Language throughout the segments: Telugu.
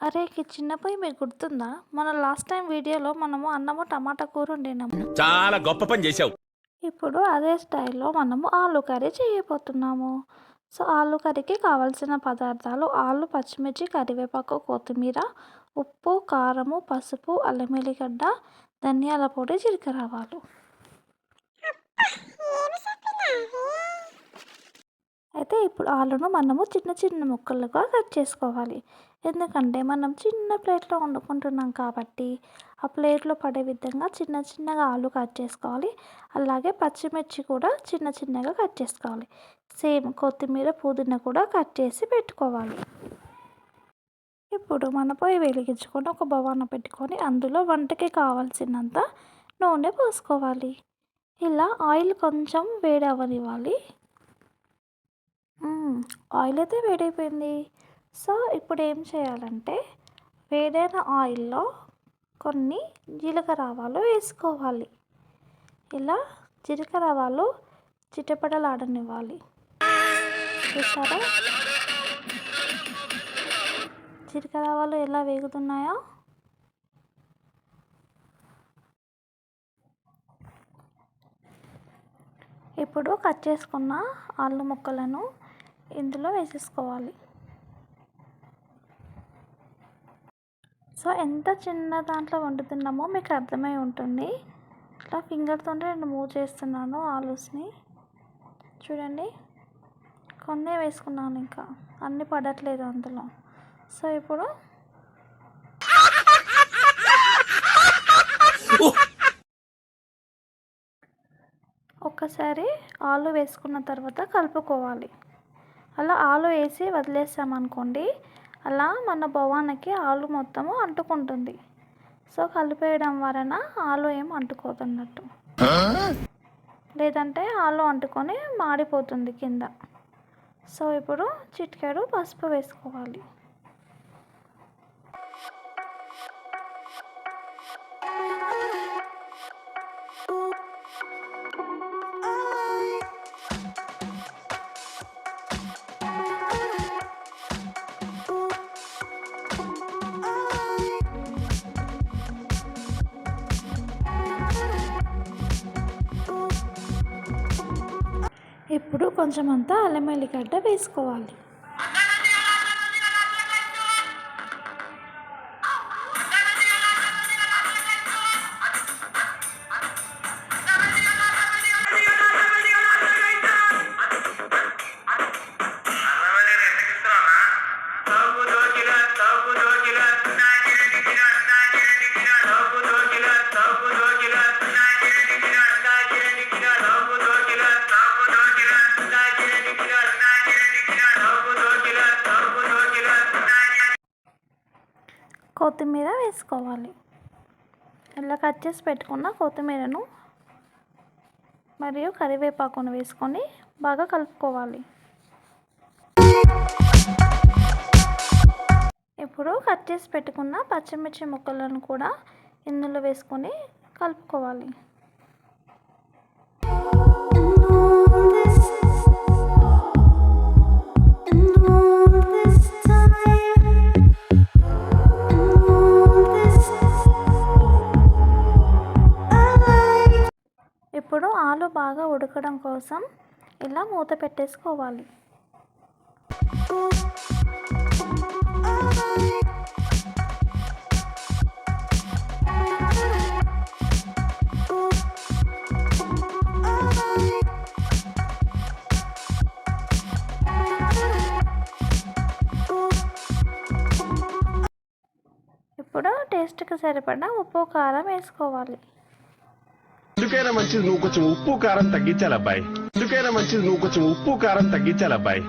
అరే! చిన్న పొయ్యి మీకు గుర్తుందా? మన లాస్ట్ టైం వీడియోలో మనము అన్నము, టమాటా కూర వండినాము. చాలా గొప్ప పని చేశావు. ఇప్పుడు అదే స్టైల్‌లో మనము ఆలు కర్రీ చేయబోతున్నాము. సో, ఆలు కర్రీకి కావాల్సిన పదార్థాలు ఆలు, పచ్చిమిర్చి, కరివేపాకు, కొత్తిమీర, ఉప్పు, కారము, పసుపు, అల్లం వెల్లిగడ్డ, ధనియాల పొడి, జీలకర్ర ఆవాలు. అయితే ఇప్పుడు ఆలును మనము చిన్న చిన్న ముక్కలుగా కట్ చేసుకోవాలి. ఎందుకంటే మనం చిన్న ప్లేట్‌లో వండుకుంటున్నాం కాబట్టి, ఆ ప్లేట్‌లో పడే విధంగా చిన్న చిన్నగా ఆలు కట్ చేసుకోవాలి. అలాగే పచ్చిమిర్చి కూడా చిన్న చిన్నగా కట్ చేసుకోవాలి. సేమ్ కొత్తిమీర, పుదీనా కూడా కట్ చేసి పెట్టుకోవాలి. ఇప్పుడు మన పొయ్యి వెలిగించుకొని ఒక బగోని పెట్టుకొని అందులో వంటకి కావాల్సినంత నూనె పోసుకోవాలి. ఇలా ఆయిల్ కొంచెం వేడి అవ్వనివ్వాలి. ఆయిల్ అయితే వేడైపోయింది. సో, ఇప్పుడు ఏం చేయాలంటే వేడైన ఆయిల్‌లో కొన్ని జీలకర్ర ఆవాలు వేసుకోవాలి. ఇలా జీలకర్ర ఆవాలు చిటపటలాడనివ్వాలి. చూసారా? జీలకర్ర ఆవాలు ఎలా వేగుతున్నాయో. ఇప్పుడు కట్ చేసుకున్న ఆలు ముక్కలను ఇందులో వేసేసుకోవాలి. సో, ఎంత చిన్న దాంట్లో వండుతున్నామో మీకు అర్థమై ఉంటుంది. ఇట్లా ఫింగర్‌తోనే నేను మూవ్ చేస్తున్నాను ఆలూస్‌ని. చూడండి. కొన్నే వేసుకున్నాను ఇంకా. అన్నీ పడట్లేదు అందులో. సో, ఇప్పుడు ఒక్కసారి ఆలు వేసుకున్న తర్వాత కలుపుకోవాలి. అలా ఆలు వేసి వదిలేసామనుకోండి, అలా మన బగోనికి ఆలు మొత్తము అంటుకుంటుంది. సో, కలిపేయడం వలన ఆలు ఏం అంటుకోదన్నట్టు. లేదంటే ఆలు అంటుకొని మాడిపోతుంది కింద. సో, ఇప్పుడు చిటికెడు పసుపు వేసుకోవాలి. ఇప్పుడు కొంచెం అంతా అల్లం వెల్లిగడ్డ వేసుకోవాలి. కొత్తిమీర వేసుకోవాలి. ఇలా కట్ చేసి పెట్టుకున్న కొత్తిమీరను మరియు కరివేపాకును వేసుకొని బాగా కలుపుకోవాలి. ఇప్పుడు కట్ చేసి పెట్టుకున్న పచ్చిమిర్చి ముక్కలను కూడా ఇందులో వేసుకొని కలుపుకోవాలి. ఇప్పుడు ఆలు బాగా ఉడకడం కోసం ఇలా మూత పెట్టేసుకోవాలి. ఇప్పుడు టేస్ట్‌కి సరిపడా ఉప్పు, కారం వేసుకోవాలి. ఎందుకైనా మంచిది నువ్వు కొంచెం ఉప్పు కారం తగ్గించాలబ్బాయి.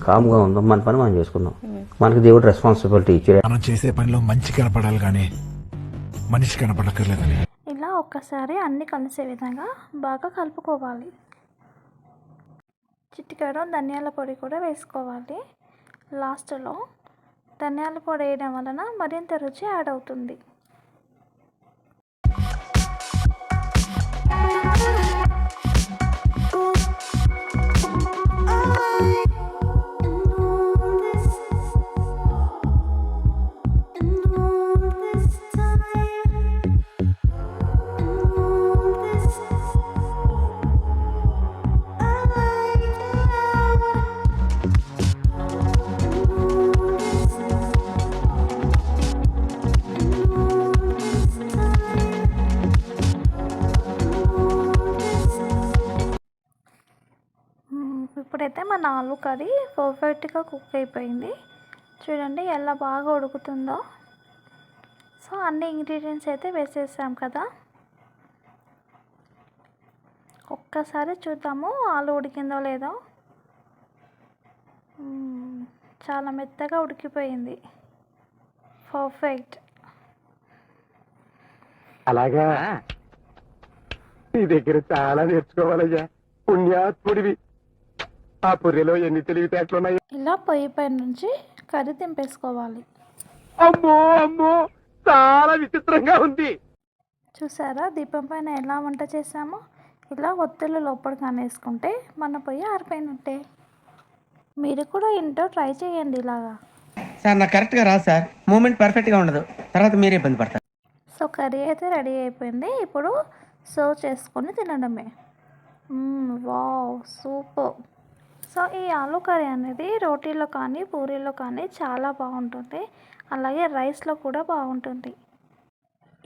కామ్గా ఉందాం, మన పని మనం చేసుకుందాం. మనకి దేవుడు రెస్పాన్సిబిలిటీ ఇచ్చాడు. మనం చేసే పనిలో మంచి కనపడాలి కానీ మనిషి కనపడక్కర్లేదని. ఇలా ఒక్కసారి అన్నీ కలిసే విధంగా బాగా కలుపుకోవాలి. చిటికెడు ధనియాల పొడి కూడా వేసుకోవాలి. లాస్ట్లో ధనియాల పొడి వేయడం వలన మరింత రుచి యాడ్ అవుతుంది. ఇప్పుడైతే మన ఆలు కర్రీ పర్ఫెక్ట్గా కుక్ అయిపోయింది. చూడండి ఎలా బాగా ఉడుకుతుందో. సో అన్ని ఇంగ్రీడియంట్స్ అయితే వేసేసాం కదా. ఒక్కసారి చూద్దాము ఆలు ఉడికిందో లేదో. చాలా మెత్తగా ఉడికిపోయింది. పర్ఫెక్ట్. అలాగా నీ దగ్గర చాలా నేర్చుకోవాలయ్యా. పుణ్యాత్ముడివి. ఆ పుర్రెలో ఎన్ని తెలివితేటలున్నాయి. ఇలా పొయ్యి పై నుంచి కర్రీ దింపేసుకోవాలి. అమ్మో అమ్మో చాలా విచిత్రంగా ఉంది. చూసారా దీపం పైన ఎలా వంట చేసామో. ఇలా ఒత్తులు లోపలికి అనేసుకుంటే మన పొయ్యి ఆరిపోయినట్టే. మీరు కూడా ఇంట్లో ట్రై చేయండి ఇలాగా. సార్ నాకు కరెక్ట్గా రాదు సార్, మూమెంట్ పర్ఫెక్ట్గా ఉండదు, తర్వాత మీరే ఇబ్బంది పడతారు. సో కర్రీ అయితే రెడీ అయిపోయింది. ఇప్పుడు సర్వ్ చేసుకొని తినడమే. Wow super. సో ఈ ఆలు కర్రీ అనేది రోటీలో కానీ పూరీలో కానీ చాలా బాగుంటుంది. అలాగే రైస్లో కూడా బాగుంటుంది.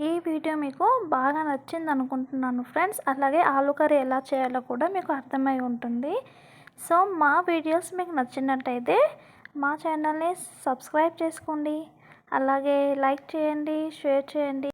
ఈ వీడియో మీకు బాగా నచ్చింది అనుకుంటున్నాను ఫ్రెండ్స్. అలాగే ఆలు కర్రీ ఎలా చేయాలో కూడా మీకు అర్థమై ఉంటుంది. సో మా వీడియోస్ మీకు నచ్చినట్టయితే మా ఛానల్ని సబ్స్క్రైబ్ చేసుకోండి. అలాగే లైక్ చేయండి, షేర్ చేయండి.